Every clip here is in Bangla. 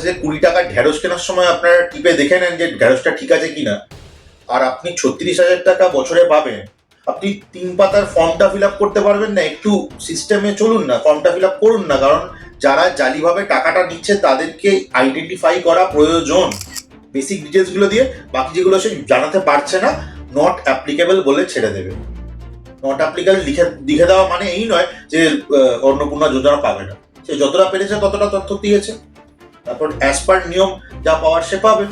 যে 20 টাকার ঢেঁড়স কেনার সময় আপনারা টিপে দেখে নেন যে ঢেঁড়সটা ঠিক আছে কিনা। আর আপনি 36,000 টাকা বছরে পাবেন, আপনি 3 পাতার ফর্মটা ফিল আপ করতে পারবেন না? একটু সিস্টেমে চলুন না, ফর্মটা ফিল আপ করুন না। কারণ যারা জালিভাবে টাকাটা নিচ্ছে তাদেরকে আইডেন্টিফাই করা প্রয়োজন। বেসিক ডিটেলস গুলো দিয়ে বাকি যেগুলো সে জানাতে পারছে না, নট অ্যাপ্লিকেবল বলে ছেড়ে দেবে। নট অ্যাপ্লিকেবল লিখে দেওয়া মানে এই নয় যে অন্নপূর্ণা যোজনা পাবে না। সে যতটা পেরেছে ততটা তথ্য দিয়েছে, তারপর অ্যাজ পার নিয়ম যা পাওয়ার সে পাবে।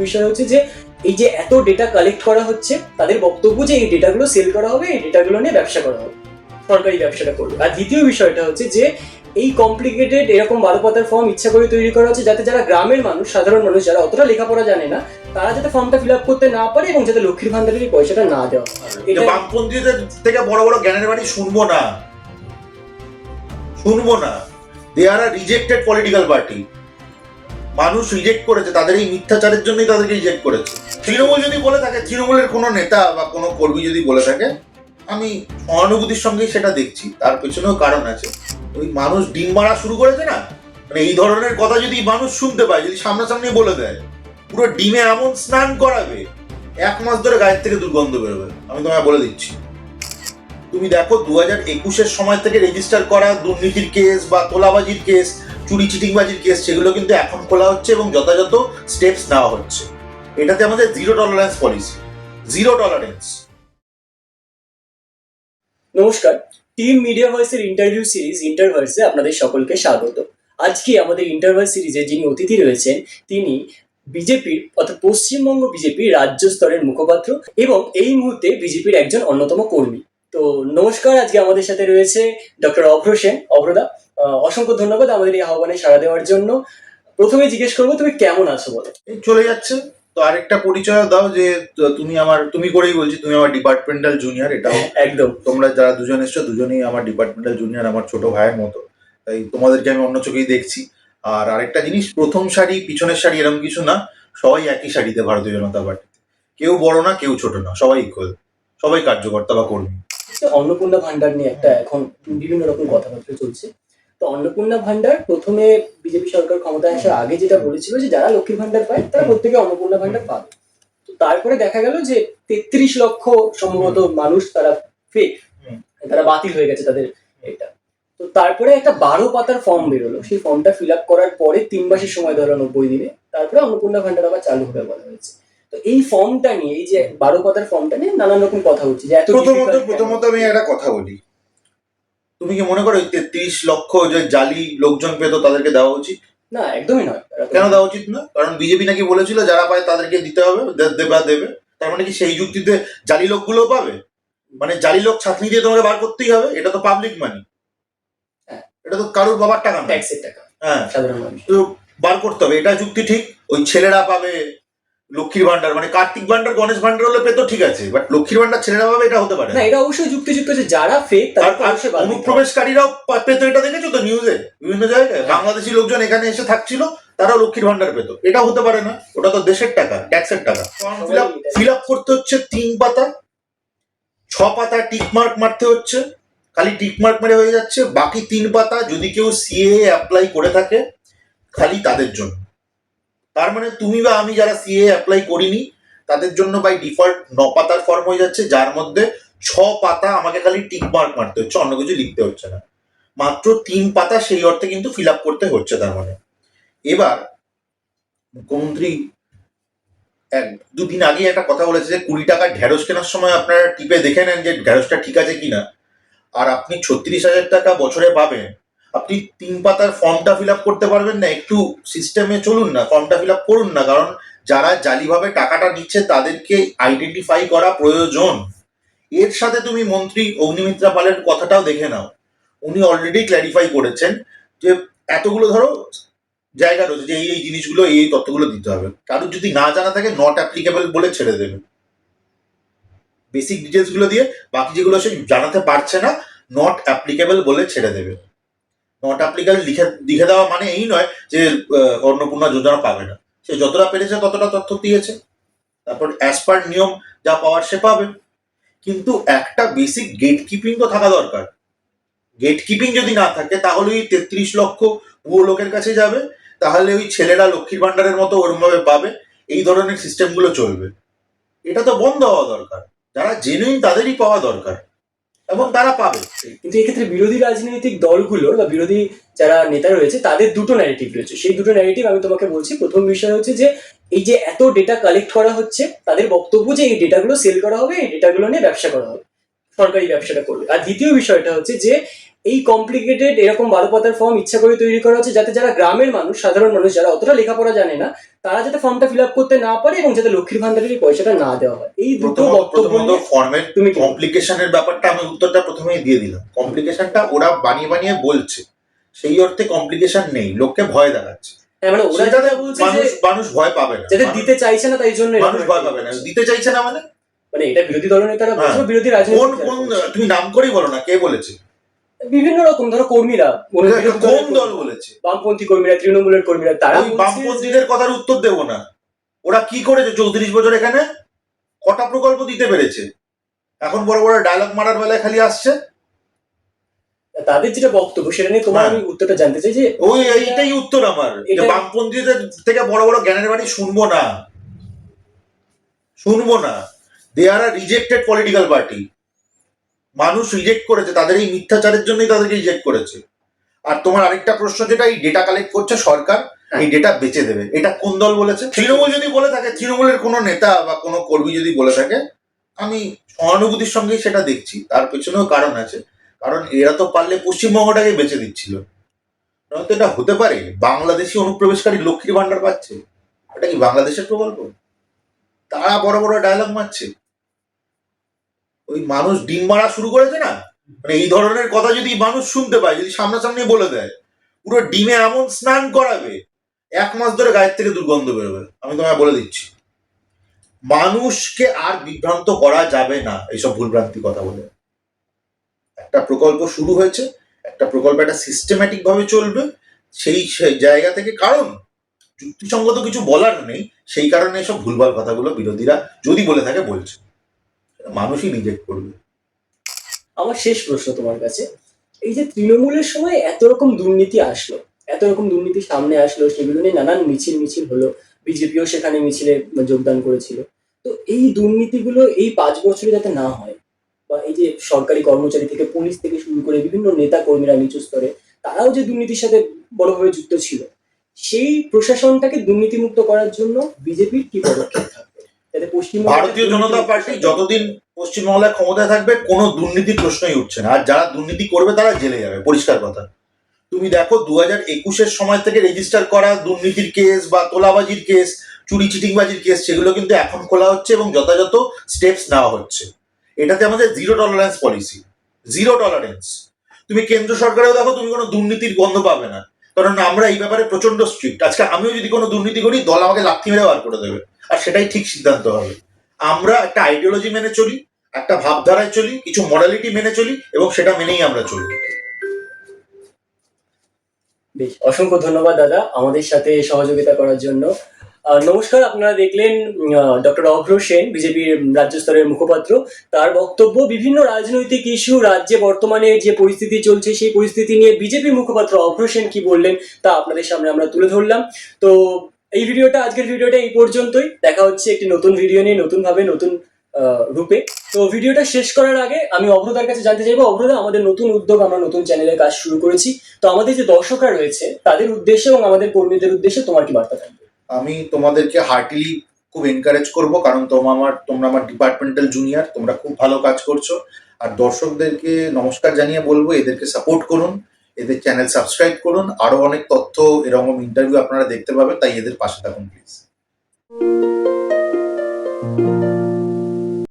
বিষয় হচ্ছে যে এই যে এত ডেটা কালেক্ট করা হচ্ছে, তাদের বক্তব্য যে এই ডেটাগুলো সেল করা হবে, এই ডেটাগুলো নিয়ে ব্যবসা করা হবে, সরকারি ব্যবসাটা করবে। আর দ্বিতীয় বিষয়টা হচ্ছে যে এই কমপ্লিকেটেড এরকম 12 পাতার ফর্ম ইচ্ছা করে তৈরি করা হচ্ছে যাতে যারা গ্রামের মানুষ, সাধারণ মানুষ যারা অতটা লেখাপড়া জানে না, তারা যাতে ফর্মটা ফিল আপ করতে না পারে এবং যাতে লক্ষ্মীর ভান্ডারের এই পয়সাটা না দেওয়া হয়। বামপন্থীদের থেকে বড় বড় জ্ঞানের বাড়ি শুনবো না। দে আর রিজেক্টেড পলিটিক্যাল পার্টি। মানুষ রিজেক্ট করেছে, তাদের এই মিথ্যাচারের জন্যই তাদেরকে রিজেক্ট করেছে। তৃণমূল যদি বলে থাকে, তৃণমূলের কোনো নেতা বা কোনো কর্মী যদি বলে থাকে, আমি সহানুভূতির সঙ্গেই সেটা দেখছি। তার পেছনেও কারণ আছে। ওই মানুষ ডিম মারা শুরু করেছে না, মানে এই ধরনের কথা যদি মানুষ শুনতে পায়, যদি সামনাসামনি বলে দেয়, পুরো ডিমে এমন স্নান করাবে 1 মাস ধরে গায়ের থেকে দুর্গন্ধ বেরোবে। আমি তোমায় বলে দিচ্ছি। তুমি দেখো 2021-এর সময় থেকে রেজিস্টার করা দুর্নীতির কেস বা তোলাবাজির কেস, চুরি চিটিংবাজির কেস, সেগুলো কিন্তু এখন খোলা হচ্ছে এবং যথাযথ স্টেপস নেওয়া হচ্ছে। এটাতে আমাদের zero tolerance policy, zero tolerance. নমস্কার, টিম মিডিয়া ভয়েসের ইন্টারভিউ সিরিজ ইন্টারভার্সে আপনাদের সকলকে স্বাগত। আজকে আমাদের ইন্টারভার্স সিরিজে যিনি অতিথি রয়েছেন, তিনি বিজেপির অর্থাৎ পশ্চিমবঙ্গ বিজেপির রাজ্য স্তরের মুখপাত্র এবং এই মুহূর্তে বিজেপির একজন অন্যতম কর্মী। তো নমস্কার, আজকে আমাদের সাথে রয়েছে ডক্টর অভ্র সেন। অভ্রদা, অসংখ্য ধন্যবাদ আমাদের এই আহ্বানে সাড়া দেওয়ার জন্য। প্রথমে জিজ্ঞেস করবো, তুমি কেমন আছো বলো? এই চলে যাচ্ছে। তো আরেকটা পরিচয় দাও যে তুমি করেই বলছি, তুমি আমার ডিপার্টমেন্টাল জুনিয়র। এটা একদম, তোমরা যারা দুজন এসছো দুজনেই আমার ডিপার্টমেন্টাল জুনিয়র, আমার ছোট ভাইয়ের মতো। তাই তোমাদেরকে আমি অন্য চোখেই দেখছি। আর আরেকটা জিনিস, প্রথম সারি পিছনের সারি এরকম কিছু না, সবাই একই সারিতে ভারতীয় জনতা পার্টিতে। কেউ বড় না, কেউ ছোট না, সবাই ইকুয়াল, সবাই কার্যকর্তা বা কর্মী। অন্নপূর্ণা ভান্ডার নিয়ে একটা এখন বিভিন্ন রকম কথাবার্তা চলছে। তো অন্নপূর্ণা ভান্ডার প্রথমে বিজেপি সরকার ক্ষমতায় আসার আগে যেটা বলেছিল যে যারা লক্ষ্মীর ভান্ডার পায় তারা প্রত্যেকে অন্নপূর্ণা ভান্ডার পাবে। তো তারপরে দেখা গেল যে 33 লক্ষ সম্ভবত মানুষ তারা ফেক, তারা বাতিল হয়ে গেছে তাদের এটা। তো তারপরে একটা 12 পাতার ফর্ম বেরোলো, সেই ফর্মটা ফিল আপ করার পরে 3 মাসের সময় ধরো, 90 দিনে, তারপরে অন্নপূর্ণা ভান্ডার আবার চালু হবে বলা হয়েছে। তো এই ফর্মটা নিয়ে, এই যে 12 পাতার ফর্মটা নিয়ে নানান রকম কথা হচ্ছে যে এত প্রথমত আমি একটা কথা বলি, তুমি কি মনে করো 33 লক্ষ যে জালি লোকজন পেত তাদেরকে দেওয়া উচিত? না, একদমই নয়। কেন দেওয়া উচিত না? কারণ বিজেপি নাকি বলেছিল যারা পায় তাদেরকে দিতে হবে, দেবে। তার মানে কি সেই যুক্তিতে জালি লোকগুলো পাবে? মানে জালি লোক ছাত্রী দিয়ে তোমাকে বার করতেই হবে? এটা তো পাবলিক মানি, এটা তো কারুর বাবার টাকা না, ট্যাক্সের টাকা। হ্যাঁ, সাধারণ মানুষ তো বার করতে হবে, এটা যুক্তি ঠিক। ওই ছেলেরা পাবে লক্ষ্মীর ভান্ডার, মানে কার্তিক ভান্ডার গণেশ ভান্ডার হলে পেতো, ঠিক আছে, বাট লক্ষ্মীর ভান্ডার ছেলেরা পাবে, এটা হতে পারে না। এটা অবশ্যই যুক্তিযুক্ত যে যারা ফেক তারা অনুপ্রবেশকারীরাও পেতো। এটা দেখেছো তো নিউজে বিভিন্ন জায়গায়, বাংলাদেশি লোকজন এখানে এসে থাকছিল, তারাও লক্ষ্মীর ভান্ডার পেতো। এটা হতে পারে না, ওটা তো দেশের টাকা, ট্যাক্সের টাকা। ফিল আপ করতে হচ্ছে 3 পাতা, 6 পাতা টিক মার্ক মারতে হচ্ছে, খালি টিক মার্ক মেরে হয়ে যাচ্ছে। বাকি 3 পাতা যদি কেউ সিএ অ্যাপ্লাই করে থাকে, খালি তাদের জন্য। তার মানে তুমি বা আমি যারা সিএ অ্যাপ্লাই করিনি তাদের জন্য বাই ডিফল্ট 9 পাতার ফর্ম হয়ে যাচ্ছে, যার মধ্যে 6 পাতা আমাকে খালি টিক মার্ক মারতে হচ্ছে, অন্য কিছু লিখতে হচ্ছে না। মাত্র 3 পাতা সেই অর্থে কিন্তু ফিল আপ করতে হচ্ছে। তার মানে এবার মুখ্যমন্ত্রী 1-2 দিন আগে একটা কথা বলেছে যে 20 টাকার ঢেঁড়স কেনার সময় আপনারা টিপে দেখে নেন যে ঢেঁড়সটা ঠিক আছে কিনা। আর আপনি 36,000 টাকা বছরে পাবেন, আপনি 3 পাতার ফর্মটা ফিল আপ করতে পারবেন না? একটু সিস্টেমে চলুন না, ফর্মটা ফিল আপ করুন না। কারণ যারা জালিভাবে টাকাটা নিচ্ছে তাদেরকে আইডেন্টিফাই করা প্রয়োজন। এর সাথে তুমি মন্ত্রী অগ্নিমিত্রা পালের কথাটাও দেখে নাও, উনি অলরেডি ক্ল্যারিফাই করেছেন যে এতগুলো ধরো জায়গা রয়েছে যে এই জিনিসগুলো, এই তথ্যগুলো দিতে হবে। কারোর যদি না জানা থাকে, নট অ্যাপ্লিকেবল বলে ছেড়ে দেবে। বেসিক ডিটেলস গুলো দিয়ে বাকি যেগুলো সে জানাতে পারছে না, নট অ্যাপ্লিকেবল বলে ছেড়ে দেবে। নট অ্যাপ্লিকেবল লিখে দেওয়া মানে এই নয় যে অন্নপূর্ণা যোজনা পাবে না। সে যতটা পেরেছে ততটা তথ্য দিয়েছে, তারপর অ্যাজ পার নিয়ম যা পাওয়ার সে পাবে। কিন্তু একটা বেসিক গেট কিপিং তো থাকা দরকার। গেট কিপিং যদি না থাকে তাহলে 33 লক্ষ ভুয়ো লোকের কাছে যাবে, তাহলে ওই ছেলেরা লক্ষ্মীর ভান্ডারের মতো ওরমভাবে পাবে, এই ধরনের সিস্টেমগুলো চলবে। এটা তো বন্ধ হওয়া দরকার। যারা জেনুইন তাদেরই পাওয়া দরকার এবং তারা পাবে। কিন্তু এক্ষেত্রে বিরোধী রাজনৈতিক দলগুলোর বা বিরোধী যারা নেতা রয়েছে তাদের দুটো ন্যারেটিভ রয়েছে। সেই দুটো ন্যারেটিভ আমি তোমাকে বলছি। প্রথম বিষয় হচ্ছে যে এই যে এত ডেটা কালেক্ট করা হচ্ছে, তাদের বক্তব্য যে এই ডেটাগুলো সেল করা হবে, এই ডেটাগুলো নিয়ে ব্যবসা করা হবে, সরকারি ব্যবসাটা করবে। আর দ্বিতীয় বিষয়টা হচ্ছে যে এই কমপ্লিকেটেড এরকম 12 পাতার ফর্ম ইচ্ছা করে তৈরি করা হচ্ছে যাতে যারা গ্রামের মানুষ, সাধারণ মানুষ যারা অতটা লেখাপড়া জানে না, তারা যাতে ফর্মটা ফিল আপ করতে না পারে এবং যাতে লক্ষ্মীর ভান্ডারের এই পয়সাটা না দেওয়া হয়। এই দুটো বক্তব্য নিয়ে ফর্মের তুমি কি বলবে? কমপ্লিকেশনের ব্যাপারটা আমি উত্তরটা প্রথমেই দিয়ে দিলাম। কমপ্লিকেশনটা ওরা বানিয়ে বানিয়ে বলছে, সেই অর্থে কমপ্লিকেশন নেই, লোককে ভয় দেখাচ্ছে। হ্যাঁ, মানে ওরা সেটাতে যেটা বলছে যে মানুষ ভয় পাবে না, যাতে দিতে চাইছে না তাই জন্য মানুষ ভয় পাবে না। দিতে চাইছে না মানে মানে এটা বিরোধী দলনেতারা বলছে, হ্যাঁ। বিরোধী কোন রাজনীতি কোন তুমি নাম করেই বলো না, কে বলেছে? বিভিন্ন রকম ধরো কর্মীরা, কোন দল বলেছে? বামপন্থী কর্মীরা, তৃণমূলের কর্মীরা, তারা ওই বামপন্থীদের কথার উত্তর দেবো না। ওরা কি করেছে 34 বছর এখানে? কটা প্রকল্প দিতে পেরেছে? এখন বড় বড় ডায়লগ মারার বেলায় খালি আসছে। তাদের যেটা বক্তব্য সেটা নিয়ে তোমার আমি উত্তরটা জানতে চাই যে ওই এইটাই উত্তর আমার, যে বামপন্থীদের থেকে বড় বড় জ্ঞানের বাণী শুনবো না, শুনবো না। দে আর রিজেক্টেড পলিটিক্যাল পার্টি। মানুষ রিজেক্ট করেছে, তাদের এই মিথ্যাচারের জন্যই তাদেরকে রিজেক্ট করেছে। আর তোমার আরেকটা প্রশ্ন, যেটা এই ডেটা কালেক্ট করছে সরকার, এই ডেটা বেচে দেবে, এটা কোন দল বলেছে? তৃণমূল যদি বলে থাকে, তৃণমূলের কোনো নেতা বা কোনো কর্মী যদি বলে থাকে, আমি সহানুভূতির সঙ্গেই সেটা দেখছি। তার পেছনেও কারণ আছে, কারণ এরা তো পারলে পশ্চিমবঙ্গটাকে বেচে দিচ্ছিল। নয়তো এটা হতে পারে বাংলাদেশি অনুপ্রবেশকারী লক্ষ্মীর ভান্ডার পাচ্ছে, এটা কি বাংলাদেশের প্রকল্প? তারা বড় বড় ডায়লগ মারছে। ওই মানুষ ডিম মারা শুরু করেছে না, মানে এই ধরনের কথা যদি মানুষ শুনতে পায়, যদি সামনাসামনি বলে দেয়, পুরো ডিমে এমন স্নান করাবে, 1 মাস ধরে গায়ের থেকে দুর্গন্ধ বেরোবে, আমি তোমায় বলে দিচ্ছি। মানুষকে আর বিভ্রান্ত করা যাবে না এইসব ভুলভ্রান্তি কথা বলে। একটা প্রকল্প শুরু হয়েছে, একটা প্রকল্প একটা সিস্টেম্যাটিক ভাবে চলবে, সেই জায়গা থেকে, কারণ যুক্তিসঙ্গত কিছু বলার নেই, সেই কারণে এসব ভুলভাল কথাগুলো বিরোধীরা যদি বলে থাকে বলছে, মানুষই রিজেক্ট করবে। আমার শেষ প্রশ্ন তোমার কাছে, এই যে তৃণমূলের সময় এত রকম দুর্নীতি আসলো, এত রকম দুর্নীতি সামনে আসলো, সেগুলো নিয়ে নানান মিছিল হলো, বিজেপিও সেখানে মিছিলে যোগদান করেছিল। তো এই দুর্নীতিগুলো এই 5 বছরে যাতে না হয়, বা এই যে সরকারি কর্মচারী থেকে পুলিশ থেকে শুরু করে বিভিন্ন নেতা কর্মীরা নিচু স্তরে তারাও যে দুর্নীতির সাথে বড়ভাবে যুক্ত ছিল, সেই প্রশাসনটাকে দুর্নীতিমুক্ত করার জন্য বিজেপির কি পদক্ষেপ থাকবে যাতে পশ্চিমবঙ্গ ভারতীয় জনতা পার্টি যতদিন পশ্চিমবাংলায় ক্ষমতায় থাকবে কোনো দুর্নীতির প্রশ্নই উঠছে না। আর যারা দুর্নীতি করবে তারা জেলে যাবে, পরিষ্কার কথা। তুমি দেখো 2021-এর সময় থেকে রেজিস্টার করা দুর্নীতির কেস বা তোলাবাজির কেস, চুরি চিটিংবাজির কেস, সেগুলো কিন্তু এখন খোলা হচ্ছে এবং যথাযথ স্টেপস নেওয়া হচ্ছে। এটাতে আমাদের zero tolerance policy, zero tolerance. তুমি কেন্দ্র সরকারেও দেখো, তুমি কোনো দুর্নীতির গন্ধ পাবে না, কারণ আমরা এই ব্যাপারে প্রচন্ড স্ট্রিক্ট। আজকে আমিও যদি কোনো দুর্নীতি করি, দল আমাকে লাথি মেরে বার করে দেবে, আর সেটাই ঠিক সিদ্ধান্ত হবে। আমরা একটা আইডিওলজি মেনে চলি, একটা ভাবধারায় চলি, কিছু মডালিটি মেনে চলি, এবং সেটা মেনেই আমরা চলি। বেশ, অসংখ্য ধন্যবাদ দাদা আমাদের সাথে সহযোগিতা করার জন্য। নমস্কার, আপনারা দেখলেন ডক্টর অভ্র সেন, বিজেপির রাজ্য স্তরের মুখপাত্র। তার বক্তব্য বিভিন্ন রাজনৈতিক ইস্যু, রাজ্যে বর্তমানে যে পরিস্থিতি চলছে সেই পরিস্থিতি নিয়ে বিজেপির মুখপাত্র অভ্র সেন কি বললেন তা আপনাদের সামনে আমরা তুলে ধরলাম। তো আজকের ভিডিওটা এই পর্যন্তই। দেখা হচ্ছে একটি নতুন ভিডিও নিয়ে, নতুন ভাবে, নতুন রূপে। তো ভিডিওটা শেষ করার আগে আমি অভ্রদার কাছে জানতে চাইবো, অভ্রদা, আমাদের নতুন উদ্যোগ, আমরা নতুন চ্যানেলে কাজ শুরু করেছি, তো আমাদের যে দর্শকরা রয়েছে তাদের উদ্দেশ্যে এবং আমাদের কর্মীদের উদ্দেশ্যে তোমার কি বার্তা থাকবে? আমি তোমাদেরকে হার্টিলি খুব এনকারেজ করব, কারণ তোমরা আমার ডিপার্টমেন্টাল জুনিয়র, তোমরা খুব ভালো কাজ করছো। আর দর্শকদেরকে নমস্কার জানিয়ে বলবো, এদেরকে সাপোর্ট করুন, এদের চ্যানেল সাবস্ক্রাইব করুন, আরো অনেক তথ্য এরকম ইন্টারভিউ আপনারা দেখতে পাবেন, তাই এদের পাশে থাকুন প্লিজ।